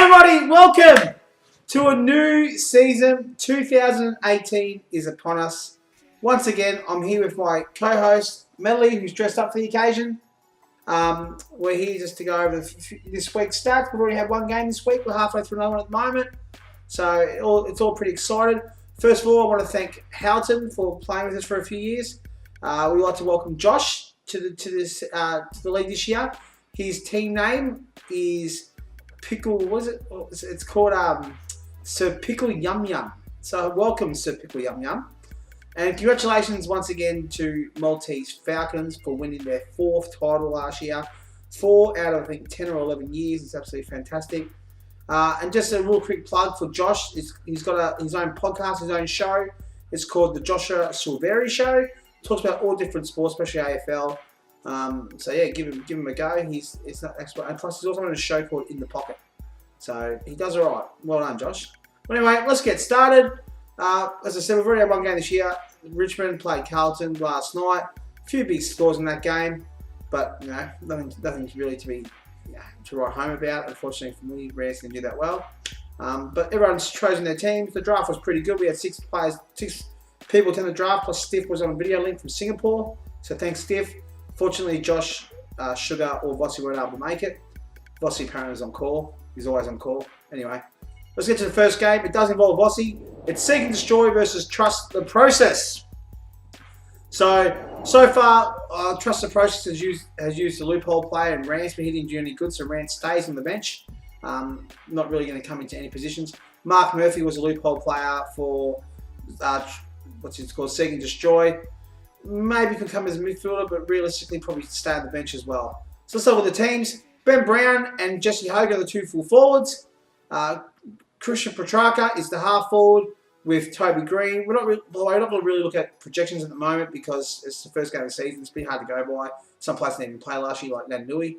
everybody, welcome to a new season. 2018 is upon us. Once again, I'm here with my co-host, Melly, who's dressed up for the occasion. We're here just to go over this week's stats. We've already had one game this week. We're halfway through another one at the moment. So it's all pretty excited. First of all, I want to thank Houghton for playing with us for a few years. We'd like to welcome Josh to the league this year. His team name is Pickle. What is it? It's called Sir Pickle Yum Yum. So welcome, Sir Pickle Yum Yum, and congratulations once again to Maltese Falcons for winning their 4th title last year. 4 out of I think 10 or 11 years. It's absolutely fantastic. And just a real quick plug for Josh. He's got his own podcast, his own show. It's called the Joshua Silveri Show. Talks about all different sports, especially AFL. So yeah, give him a go. He's not expert, and plus he's also on a show called In the Pocket. So he does all right. Well done, Josh. But anyway, let's get started. As I said, we've already had one game this year. Richmond played Carlton last night. A few big scores in that game, but you know, nothing really to write home about. Unfortunately for me, Rams didn't do that well. But everyone's chosen their teams. The draft was pretty good. We had 6 people attend the draft, plus Stiff was on a video link from Singapore. So thanks, Stiff. Fortunately, Josh, Sugar, or Vossi weren't able to make it. Vossi apparently was on call. He's always on call. Anyway, let's get to the first game. It does involve Vossi. It's Seek and Destroy versus Trust the Process. So far, Trust the Process has used the loophole player, and Rance, but he didn't do any good, so Rance stays on the bench. Not really going to come into any positions. Mark Murphy was a loophole player for what's it called, Seek and Destroy. Maybe could come as a midfielder, but realistically probably stay on the bench as well. So let's start with the teams. Ben Brown and Jesse Hogan are the 2 full forwards. Christian Petrarca is the half forward with Toby Green. We're not going to really look at projections at the moment because it's the first game of the season. It's been hard to go by. Some players didn't even play last year, like Nanui.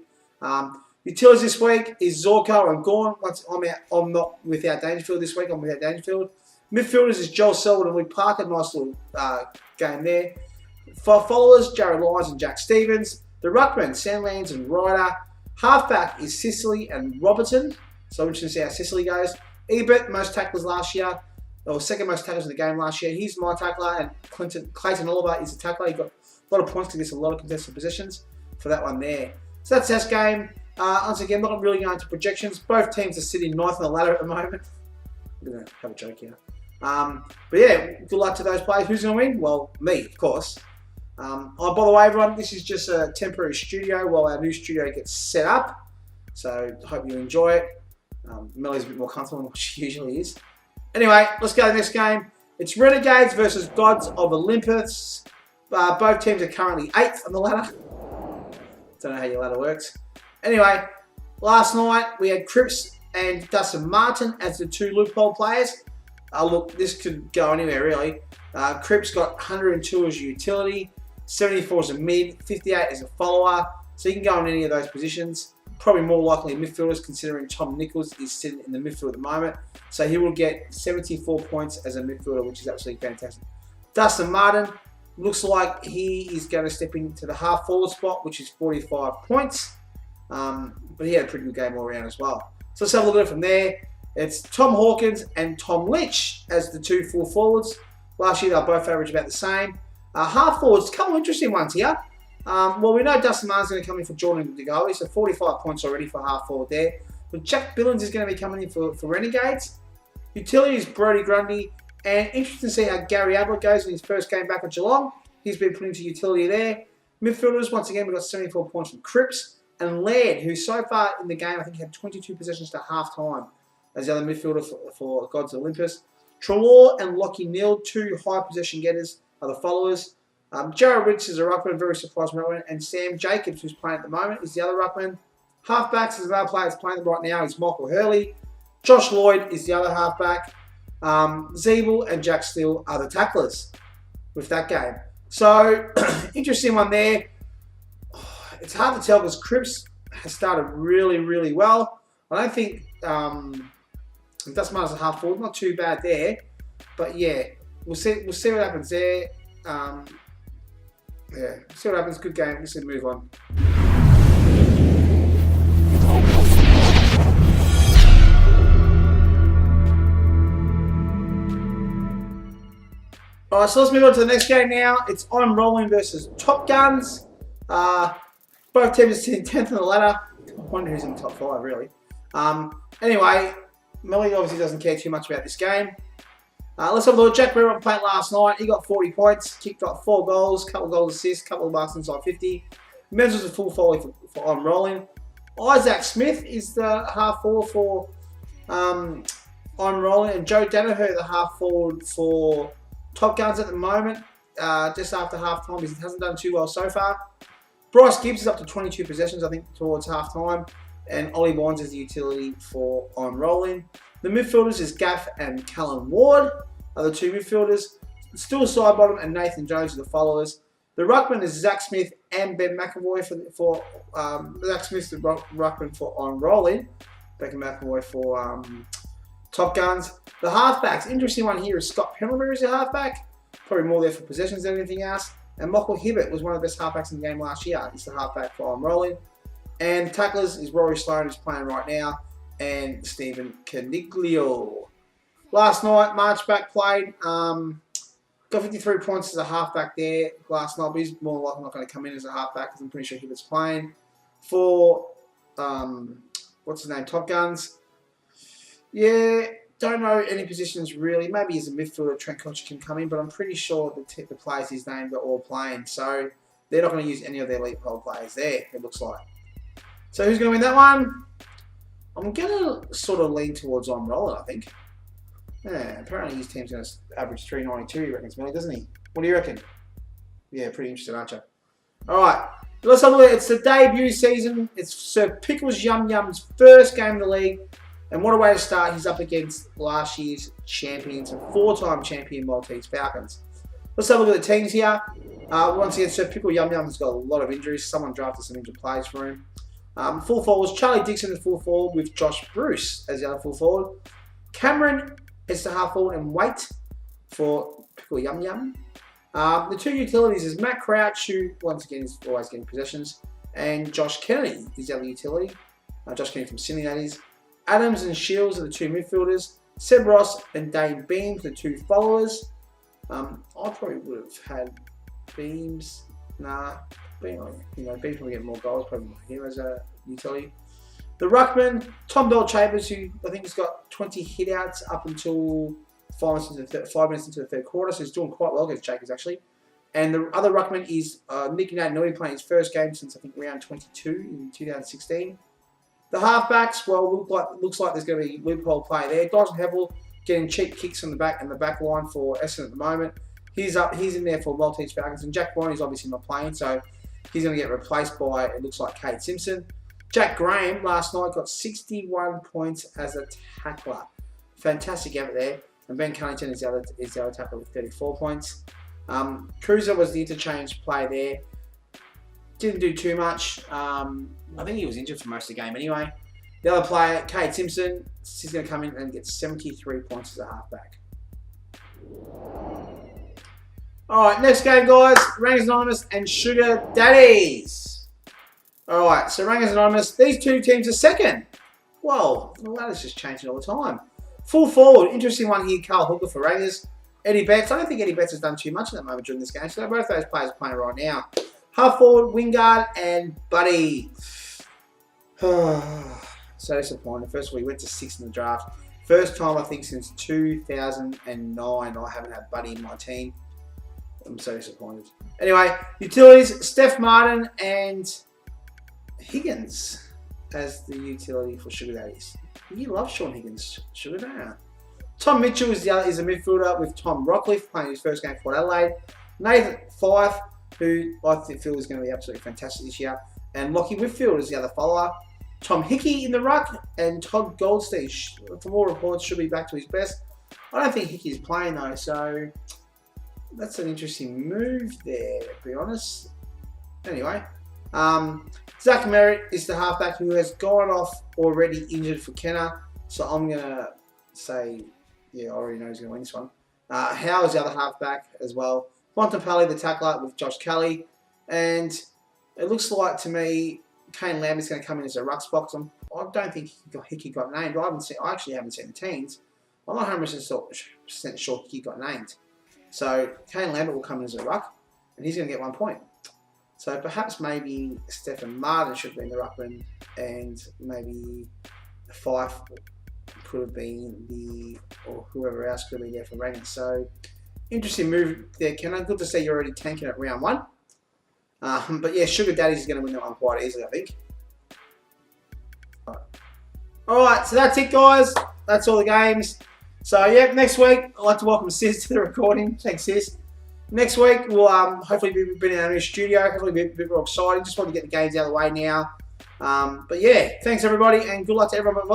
Utilities this week is Zorko and Gorn. I'm not without Dangerfield this week. I'm without Dangerfield. Midfielders is Joel Selwood and Luke Parker. Nice little game there. For followers, Jared Lyons and Jack Stevens. The ruckman, Sandlands and Ryder. Halfback is Sicily and Robertson. So I'm interested to see how Sicily goes. Ebert, most tacklers last year, or second most tacklers in the game last year. He's my tackler, and Clayton Oliver is the tackler. He got a lot of points to get a lot of contested positions for that one there. So that's this game. Once again, not really going to projections. Both teams are sitting 9th on the ladder at the moment. I'm going to have a joke here. But yeah, good luck to those players. Who's going to win? Well, me, of course. Oh, by the way, everyone, this is just a temporary studio while our new studio gets set up. So I hope you enjoy it. Melly's a bit more comfortable than what she usually is. Anyway, let's go to the next game. It's Renegades versus Gods of Olympus. Both teams are currently 8th on the ladder. Don't know how your ladder works. Anyway, last night we had Cripps and Dustin Martin as the 2 loophole players. Look, this could go anywhere really. Cripps got 102 as a utility, 74 as a mid, 58 as a follower. So you can go in any of those positions. Probably more likely midfielders, considering Tom Nichols is sitting in the midfield at the moment. So he will get 74 points as a midfielder, which is absolutely fantastic. Dustin Martin looks like he is going to step into the half forward spot, which is 45 points. But he had a pretty good game all around as well. So let's have a look at it from there. It's Tom Hawkins and Tom Lynch as the 2 full forwards. Last year they both averaged about the same. Half forwards, a couple of interesting ones here. Well, we know Dustin Martin's going to come in for Jordan DeGoey, so 45 points already for half forward there. But Jack Billings is going to be coming in for Renegades. Utility is Brodie Grundy, and interesting to see how Gary Ablett goes in his first game back at Geelong. He's been put into utility there. Midfielders, once again, we've got 74 points from Cripps. And Laird, who so far in the game, I think had 22 possessions to half time as the other midfielder for Gods of Olympus. Trelaw and Lockie Neal, 2 high possession getters, are the followers. Jared Rich is a ruckman, very surprised ruckman, and Sam Jacobs, who's playing at the moment, is the other ruckman. Halfbacks is another player that's playing right now, is Michael Hurley. Josh Lloyd is the other halfback. Zeeble and Jack Steele are the tacklers with that game. So, interesting one there. It's hard to tell because Cripps has started really, really well. I don't think Dustin Martin's a half forward, not too bad there. But yeah, we'll see what happens there. Yeah, see what happens. Good game. Let's move on. Alright, so let's move on to the next game now. It's I'm Rolling versus Top Guns. Both teams are sitting 10th on the ladder. I wonder who's in the top 5, really. Anyway, Melly obviously doesn't care too much about this game. Let's have a look. Jack Brewer played last night. He got 40 points, kicked off 4 goals, couple of goals assists, couple of marks inside 50. Menz was a full volley for I'm Rolling. Isaac Smith is the half forward for I'm Rolling, and Joe Danaher, the half forward for Top Guns at the moment. Just after half time, he hasn't done too well so far. Bryce Gibbs is up to 22 possessions, I think, towards half time. And Ollie Bonds is the utility for I'm Rolling. The midfielders is Gaff and Callan Ward are the 2 midfielders. Still Sidebottom and Nathan Jones are the followers. The ruckman is Zach Smith and Ben McAvoy for Zach Smith's the ruckman for I'm Rolling. Beckham McAvoy for Top Guns. The halfbacks, interesting one here is Scott Pendlebury is a halfback. Probably more there for possessions than anything else. And Michael Hibbert was one of the best halfbacks in the game last year. He's the halfback for I'm Rolling. And tacklers is Rory Sloan, who's playing right now, and Stephen Caniglio. Last night, Marchback played. Got 53 points as a halfback there last night, but he's more likely not going to come in as a halfback because I'm pretty sure Hibbert's playing. For, what's his name, Top Guns. Yeah, don't know any positions really. Maybe as a midfielder, Trent Koch can come in, but I'm pretty sure the players he's named are all playing. So they're not going to use any of their elite role players there, it looks like. So who's going to win that one? I'm going to sort of lean towards I'm Rolling, I think. Yeah, apparently his team's going to average 392, he reckons, Millie, doesn't he? What do you reckon? Yeah, pretty interesting, aren't you? Alright, let's have a look. It's the debut season. It's Sir Pickles Yum Yum's first game of the league. And what a way to start. He's up against last year's champions and 4-time champion Maltese Falcons. Let's have a look at the teams here. Once again, Sir Pickle Yum Yum has got a lot of injuries. Someone drafted some injured players for him. Full forwards, Charlie Dixon is full forward with Josh Bruce as the other full forward. Cameron is the half forward and Waite for Pickle Yum Yum. The 2 utilities is Matt Crouch, who once again is always getting possessions, and Josh Kennedy is the other utility. Josh Kennedy from Sydney, that is. Adams and Shields are the 2 midfielders. Seb Ross and Dane Beams, the 2 followers. I probably would have had Beams. Nah, Beams will get more goals, probably him as a utility. The ruckman, Tom Bell-Chambers, who I think has got 20 hitouts up until 5 minutes into the third quarter, so he's doing quite well against Jacobs actually. And the other ruckman is Nicky Natanui, playing his first game since I think round 22 in 2016. The halfbacks, well, looks like there's going to be loophole play there. Dyson Hevel getting cheap kicks from the back and the back line for Essendon at the moment. He's in there for Maltese Falcons, and Jack Bryant is obviously not playing, so he's going to get replaced by, it looks like, Kate Simpson. Jack Graham last night got 61 points as a tackler. Fantastic effort there. And Ben Cunnington is the other tackler with 34 points. Cruiser was the interchange play there. Didn't do too much. I think he was injured for most of the game anyway. The other player, Kate Simpson, she's going to come in and get 73 points as a halfback. Alright, next game, guys. Rangers Anonymous and Sugar Daddies. Alright, so Rangers Anonymous, these 2 teams are second. Whoa, the ladder's just changing all the time. Full forward, interesting one here, Carl Hooker for Rangers. Eddie Betts, I don't think Eddie Betts has done too much at the moment during this game, so both those players are playing right now. Half forward, Wingard and Buddy. So disappointed. First of all, he went to 6th in the draft. First time, I think, since 2009 I haven't had Buddy in my team. I'm so disappointed. Anyway, utilities, Steph Martin and Higgins as the utility for Sugar Daddies. You love Sean Higgins, Sugar Daddy. Tom Mitchell is a midfielder with Tom Rockcliffe playing his first game for Adelaide. Nathan Fife, who I feel is going to be absolutely fantastic this year. And Lockie Whitfield is the other follower. Tom Hickey in the ruck, and Todd Goldstein, from all reports, should be back to his best. I don't think Hickey's playing though, so that's an interesting move there, to be honest. Anyway, Zach Merritt is the halfback who has gone off already injured for Kenner, so I'm going to say, yeah, I already know he's going to win this one. Howe is the other halfback as well. Montempelli, the tackler, with Josh Kelly. And it looks like to me, Kane Lambert's going to come in as a ruck spot. I don't think Hickey got named. I actually haven't seen the teams. I'm not 100% sure Hickey got named. So Kane Lambert will come in as a ruck, and he's going to get 1 point. So perhaps maybe Stefan Martin should be in the ruckman, and maybe Fife could have been or whoever else could be there for Rennie. So interesting move there, Ken. Good to see you're already tanking at round 1. But yeah, Sugar Daddy's going to win that one quite easily, I think. Alright, so that's it, guys. That's all the games. So yeah, next week, I'd like to welcome Sis to the recording. Thanks, Sis. Next week, we'll hopefully be in our new studio. Hopefully be a bit more exciting. Just want to get the games out of the way now. But yeah, thanks everybody, and good luck to everyone.